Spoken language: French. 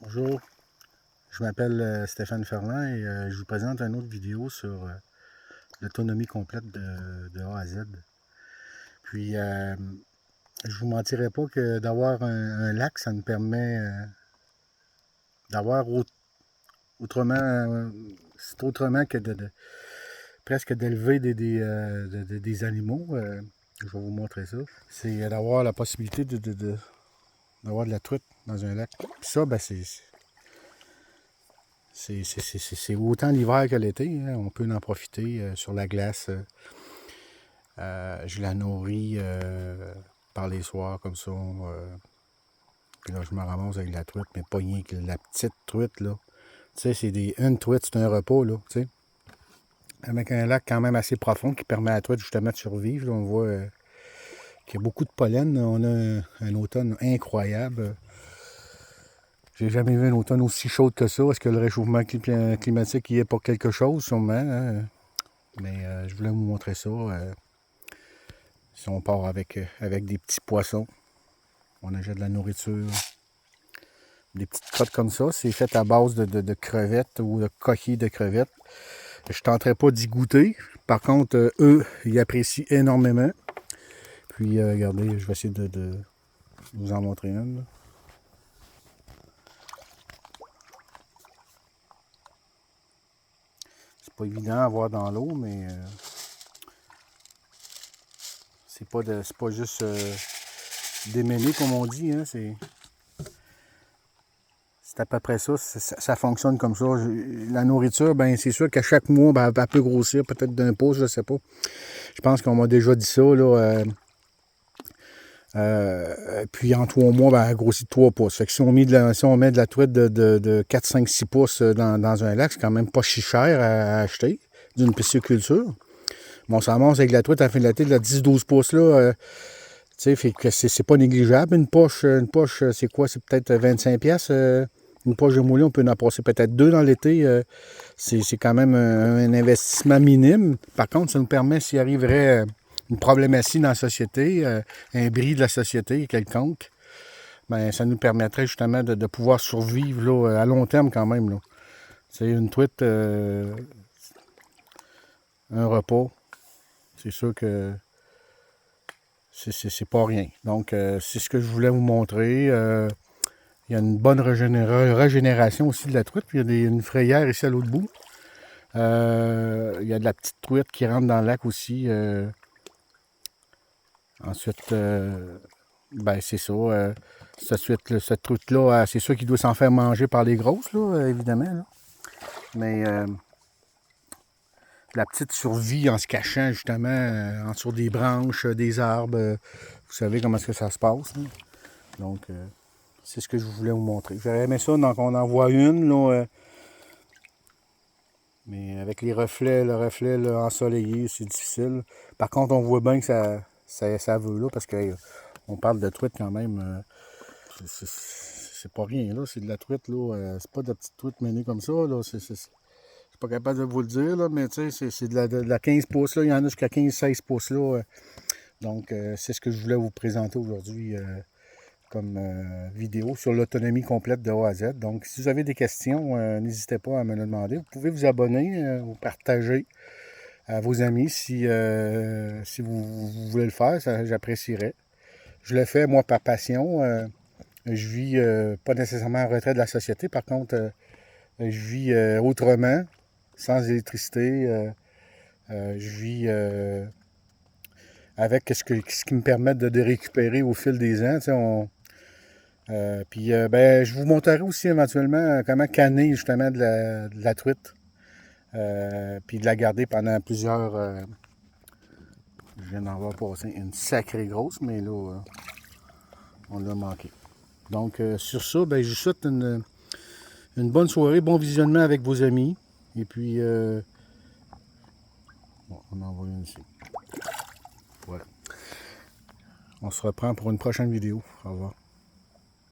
Bonjour, je m'appelle Stéphane Ferland et je vous présente une autre vidéo sur l'autonomie complète de A à Z. Puis, je vous mentirai pas que d'avoir un lac, ça nous permet d'avoir autrement, c'est autrement que presque d'élever des animaux. Je vais vous montrer ça. C'est d'avoir la possibilité d'avoir de la truite dans un lac. Puis ça, ben, c'est autant l'hiver que l'été. Hein. On peut en profiter sur la glace. Je la nourris par les soirs comme ça. Puis là, je me ramasse avec la truite, mais pas rien que la petite truite, là. Tu sais, une truite, c'est un repos, là, tu sais. Avec un lac quand même assez profond qui permet à la truite, justement, de survivre. Là, on voit qu'il y a beaucoup de pollen. Là. On a un automne incroyable. J'ai jamais vu un automne aussi chaud que ça. Est-ce que le réchauffement climatique y est pour quelque chose, sûrement? Hein? Mais je voulais vous montrer ça. Si on part avec des petits poissons, on achète de la nourriture. Des petites crottes comme ça, c'est fait à base de crevettes ou de coquilles de crevettes. Je ne tenterai pas d'y goûter. Par contre, eux, ils apprécient énormément. Puis, regardez, je vais essayer de vous en montrer une. Là. C'est pas évident à voir dans l'eau, mais c'est pas juste démêler, comme on dit. Hein, c'est à peu près ça. Ça fonctionne comme ça. La nourriture, ben c'est sûr qu'à chaque mois, ben, elle peut grossir peut-être d'un pouce, je sais pas. Je pense qu'on m'a déjà dit ça, là. Puis en 3 mois, ben, elle grossit de 3 pouces. Fait que si on met de la truite de 4, 5, 6 pouces dans un lac, c'est quand même pas si cher à acheter d'une pisciculture. Bon, ça avance avec la truite à la fin de l'été de la 10-12 pouces, là. Tu sais, fait que c'est pas négligeable. Une poche, c'est quoi? C'est peut-être 25 pièces. Une poche de moulin, on peut en passer peut-être 2 dans l'été. C'est quand même un investissement minime. Par contre, ça nous permet, s'il arriverait une problématie dans la société, un bris de la société quelconque, ben, ça nous permettrait justement de pouvoir survivre là, à long terme quand même. C'est une truite, un repas, c'est sûr que c'est pas rien. Donc, c'est ce que je voulais vous montrer. Il y a une bonne régénération aussi de la truite. Puis il y a une frayère ici à l'autre bout. Il y a de la petite truite qui rentre dans le lac aussi. Ensuite, ben c'est ça. Cette truite-là, c'est sûr qu'il doit s'en faire manger par les grosses, là, évidemment. Là. Mais la petite survie en se cachant justement en dessous des branches, des arbres. Vous savez comment est-ce que ça se passe. Là. Donc, c'est ce que je voulais vous montrer. J'aurais aimé ça, donc on en voit une, là, mais avec les reflets, le reflet là, ensoleillé, c'est difficile. Par contre, on voit bien que ça veut, là, parce qu'on parle de truite quand même. C'est pas rien, là. C'est de la truite, là. C'est pas de la petite truite menée comme ça, là. Je suis pas capable de vous le dire, là, mais tu sais, c'est de la 15 pouces, là. Il y en a jusqu'à 15-16 pouces, là. Donc, c'est ce que je voulais vous présenter aujourd'hui. Comme vidéo sur l'autonomie complète de A à Z. Donc, si vous avez des questions, n'hésitez pas à me le demander. Vous pouvez vous abonner ou partager à vos amis si vous voulez le faire. J'apprécierais. Je le fais, moi, par passion. Je vis pas nécessairement en retrait de la société. Par contre, je vis autrement, sans électricité. Je vis avec ce qui me permet de récupérer au fil des ans. Tu sais, puis, ben, je vous montrerai aussi éventuellement comment canner justement de la truite. Puis de la garder pendant plusieurs... je viens d'en voir passer une sacrée grosse, mais là, on l'a manqué. Donc, sur ça, ben, je vous souhaite une bonne soirée, bon visionnement avec vos amis. Et puis, bon, on en voit une ici. Voilà. On se reprend pour une prochaine vidéo. Au revoir.